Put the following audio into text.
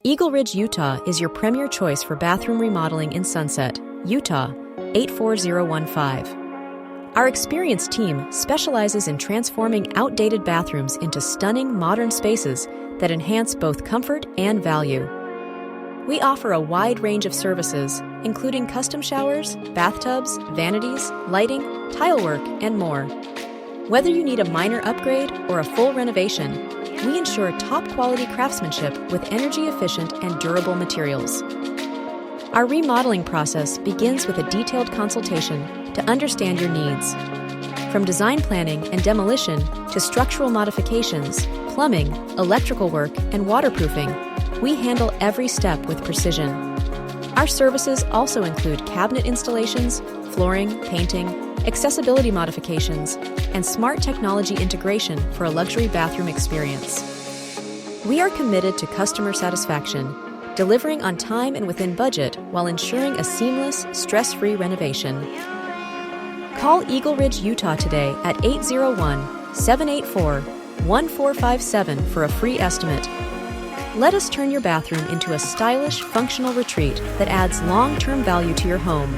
EagleRidge Utah is your premier choice for bathroom remodeling in Sunset, Utah, 84015. Our experienced team specializes in transforming outdated bathrooms into stunning modern spaces that enhance both comfort and value. We offer a wide range of services, including custom showers, bathtubs, vanities, lighting, tile work, and more. Whether you need a minor upgrade or a full renovation, we ensure top-quality craftsmanship with energy-efficient and durable materials. Our remodeling process begins with a detailed consultation to understand your needs. From design planning and demolition to structural modifications, plumbing, electrical work, and waterproofing, we handle every step with precision. Our services also include cabinet installations, flooring, painting, accessibility modifications, and smart technology integration for a luxury bathroom experience. We are committed to customer satisfaction, delivering on time and within budget while ensuring a seamless, stress-free renovation. Call EagleRidge Utah today at 801-784-1457 for a free estimate. Let us turn your bathroom into a stylish, functional retreat that adds long-term value to your home.